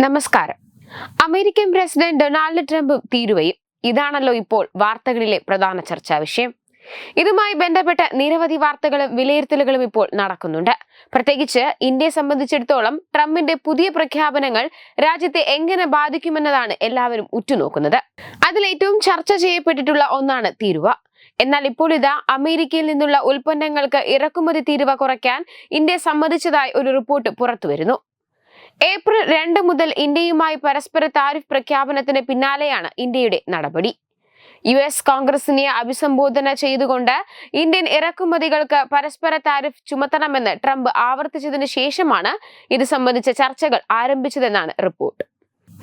നമസ്കാരം. American president Donald ട്രംപും തീരുവയും ഇതാണല്ലോ ഇപ്പോൾ വാർത്തകളിലെ പ്രധാന ചർച്ചാ വിഷയം. ഇതുമായി ബന്ധപ്പെട്ട നിരവധി വാർത്തകളും വിലയിരുത്തലുകളും ഇപ്പോൾ നടക്കുന്നുണ്ട്. പ്രത്യേകിച്ച് ഇന്ത്യയെ സംബന്ധിച്ചിടത്തോളം ട്രംപിന്റെ പുതിയ പ്രഖ്യാപനങ്ങൾ രാജ്യത്തെ എങ്ങനെ ബാധിക്കുമെന്നതാണ് എല്ലാവരും ഉറ്റുനോക്കുന്നത്. അതിലേറ്റവും ചർച്ച ചെയ്യപ്പെട്ടിട്ടുള്ള ഒന്നാണ് തീരുവ. എന്നാൽ ഇപ്പോൾ ഇതാ അമേരിക്കയിൽ നിന്നുള്ള ഉൽപ്പന്നങ്ങൾക്ക് ഇറക്കുമതി തീരുവ കുറയ്ക്കാൻ ഇന്ത്യ സമ്മതിച്ചതായി ഒരു റിപ്പോർട്ട് പുറത്തുവരുന്നു. ഏപ്രിൽ 2 മുതൽ ഇന്ത്യയുമായി പരസ്പര താരിഫ് പ്രഖ്യാപനത്തിന് പിന്നാലെയാണ് ഇന്ത്യയുടെ നടപടി. US കോൺഗ്രസിനെ അഭിസംബോധന ചെയ്തുകൊണ്ട് ഇന്ത്യൻ ഇറക്കുമതികൾക്ക് പരസ്പര താരിഫ് ചുമത്തണമെന്ന് ട്രംപ് ആവർത്തിച്ചതിനു ശേഷമാണ് ഇത് സംബന്ധിച്ച ചർച്ചകൾ ആരംഭിച്ചതെന്നാണ് റിപ്പോർട്ട്.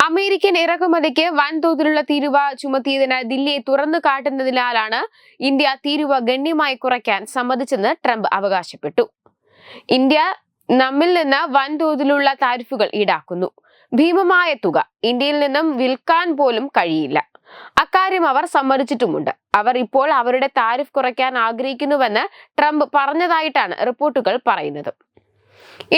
അമേരിക്കൻ ഇറക്കുമതിക്ക് വൻതോതിലുള്ള തീരുവ ചുമത്തിയതിന് ദില്ലിയെ തുറന്നു കാട്ടുന്നതിനാലാണ് ഇന്ത്യ തീരുവ ഗണ്യമായി കുറയ്ക്കാൻ സമ്മതിച്ചെന്ന് ട്രംപ് അവകാശപ്പെട്ടു. ഇന്ത്യ നമ്മിൽ നിന്ന് വൻതോതിലുള്ള താരിഫുകൾ ഈടാക്കുന്നു. ഭീമമായ തുക ഇന്ത്യയിൽ നിന്നും വിൽക്കാൻ പോലും കഴിയില്ല. അക്കാര്യം അവർ സമ്മതിച്ചിട്ടുമുണ്ട്. അവർ ഇപ്പോൾ അവരുടെ താരിഫ് കുറയ്ക്കാൻ ആഗ്രഹിക്കുന്നുവെന്ന് ട്രംപ് പറഞ്ഞതായിട്ടാണ് റിപ്പോർട്ടുകൾ പറയുന്നത്.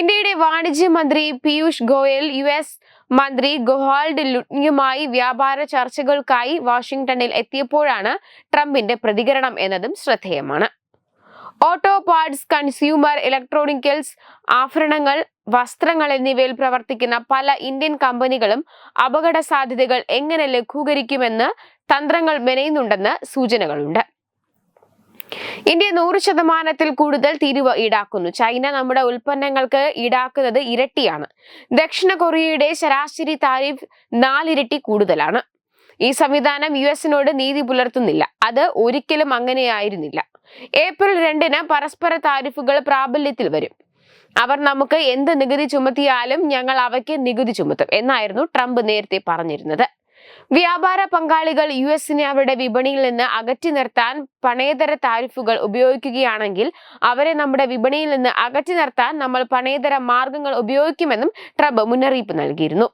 ഇന്ത്യയുടെ വാണിജ്യ മന്ത്രി പീയൂഷ് ഗോയൽ US മന്ത്രി ഗോഹാൾഡ് ലുട്നിയുമായി വ്യാപാര ചർച്ചകൾക്കായി വാഷിംഗ്ടണിൽ എത്തിയപ്പോഴാണ് ട്രംപിന്റെ പ്രതികരണം എന്നതും ശ്രദ്ധേയമാണ്. ഓട്ടോ പാർട്സ്, കൺസ്യൂമർ ഇലക്ട്രോണിക്കൽസ്, ആഭരണങ്ങൾ, വസ്ത്രങ്ങൾ എന്നിവയിൽ പ്രവർത്തിക്കുന്ന പല ഇന്ത്യൻ കമ്പനികളും അപകട സാധ്യതകൾ എങ്ങനെ ലഘൂകരിക്കുമെന്ന് തന്ത്രങ്ങൾ മെനയുന്നുണ്ടെന്ന് സൂചനകളുണ്ട്. ഇന്ത്യ 100% കൂടുതൽ തീരുവ ഈടാക്കുന്നു. ചൈന നമ്മുടെ ഉൽപ്പന്നങ്ങൾക്ക് ഈടാക്കുന്നത് ഇരട്ടിയാണ്. ദക്ഷിണ കൊറിയയുടെ ശരാശരി താരിഫ് 4 ഇരട്ടി കൂടുതലാണ്. ഈ സംവിധാനം US-നോട് നീതി പുലർത്തുന്നില്ല. അത് ഒരിക്കലും അങ്ങനെയായിരുന്നില്ല. ഏപ്രിൽ 2-ന് പരസ്പര താരിഫുകൾ പ്രാബല്യത്തിൽ വരും. അവർ നമുക്ക് എന്ത് നികുതി ചുമത്തിയാലും ഞങ്ങൾ അവയ്ക്ക് നികുതി ചുമത്തും എന്നായിരുന്നു ട്രംപ് നേരത്തെ പറഞ്ഞിരുന്നത്. വ്യാപാര പങ്കാളികൾ US-നെ അവരുടെ വിപണിയിൽ നിന്ന് അകറ്റി നിർത്താൻ പണേതര താരിഫുകൾ ഉപയോഗിക്കുകയാണെങ്കിൽ അവരെ നമ്മുടെ വിപണിയിൽ നിന്ന് അകറ്റി നിർത്താൻ നമ്മൾ പണേതര മാർഗങ്ങൾ ഉപയോഗിക്കുമെന്നും ട്രംപ് മുന്നറിയിപ്പ് നൽകിയിരുന്നു.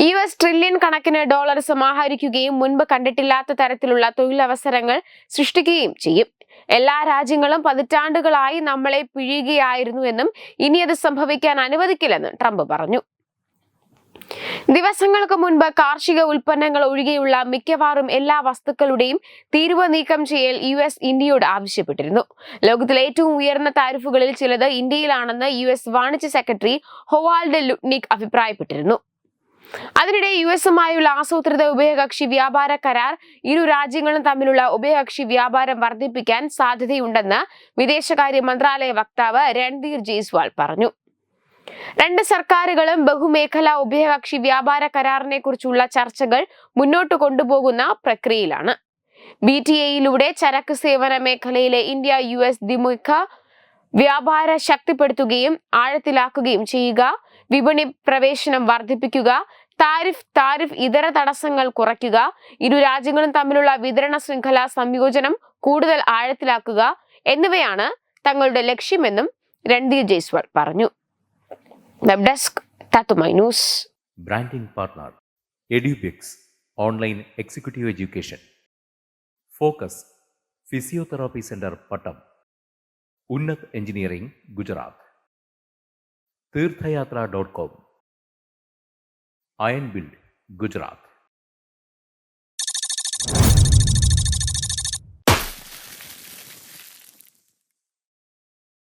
US ട്രില്യൺ കണക്കിന് ഡോളർ സമാഹരിക്കുകയും മുൻപ് കണ്ടിട്ടില്ലാത്ത തരത്തിലുള്ള തൊഴിലവസരങ്ങൾ സൃഷ്ടിക്കുകയും ചെയ്യും. എല്ലാ രാജ്യങ്ങളും പതിറ്റാണ്ടുകളായി നമ്മളെ പിഴിയുകയായിരുന്നു എന്നും ഇനി അത് സംഭവിക്കാൻ അനുവദിക്കില്ലെന്നും ട്രംപ് പറഞ്ഞു. ദിവസങ്ങൾക്ക് മുൻപ് കാർഷിക ഉൽപ്പന്നങ്ങൾ ഒഴികെയുള്ള മിക്കവാറും എല്ലാ വസ്തുക്കളുടെയും തീരുവ നീക്കം ചെയ്യൽ US ഇന്ത്യയോട് ആവശ്യപ്പെട്ടിരുന്നു. ലോകത്തിലെ ഏറ്റവും ഉയർന്ന താരിഫുകളിൽ ചിലത് ഇന്ത്യയിലാണെന്ന് US വാണിജ്യ സെക്രട്ടറി ഹൊവാൾഡ് ലുട്നിക് അഭിപ്രായപ്പെട്ടിരുന്നു. അതിനിടെ US-ഉമായുള്ള ആസൂത്രിത ഉഭയകക്ഷി വ്യാപാര കരാർ ഇരു രാജ്യങ്ങളും തമ്മിലുള്ള ഉഭയകക്ഷി വ്യാപാരം വർദ്ധിപ്പിക്കാൻ സാധ്യതയുണ്ടെന്ന് വിദേശകാര്യ മന്ത്രാലയ വക്താവ് രൺധീർ ജയ്സ്വാൾ പറഞ്ഞു. രണ്ട് സർക്കാരുകളും ബഹുമേഖലാ ഉഭയകക്ഷി വ്യാപാര കരാറിനെ കുറിച്ചുള്ള ചർച്ചകൾ മുന്നോട്ട് കൊണ്ടുപോകുന്ന പ്രക്രിയയിലാണ്. BTA-യിലൂടെ ചരക്ക് സേവന മേഖലയിലെ ഇന്ത്യ US ദ്വിമുഖ വ്യാപാര ശക്തിപ്പെടുത്തുകയും ആഴത്തിലാക്കുകയും ചെയ്യുക, വിപണി പ്രവേശനം വർദ്ധിപ്പിക്കുക, താരിഫ് ഇതര തടസ്സങ്ങൾ കുറയ്ക്കുക, ഇരു രാജ്യങ്ങളും തമ്മിലുള്ള വിതരണ ശൃംഖല സംയോജനം കൂടുതൽ ആഴത്തിലാക്കുക എന്നിവയാണ് തങ്ങളുടെ ലക്ഷ്യമെന്നും രൺധീർ ജയ്സ്വാൾ പറഞ്ഞു. വെബ് ഡെസ്ക് തത്തുമൈ news. Branding partner Edubix online executive education. Focus physiotherapy centre Pattom. Unnath engineering Gujarat. തീർത്ഥയാത്ര.com. Iron build Gujarat.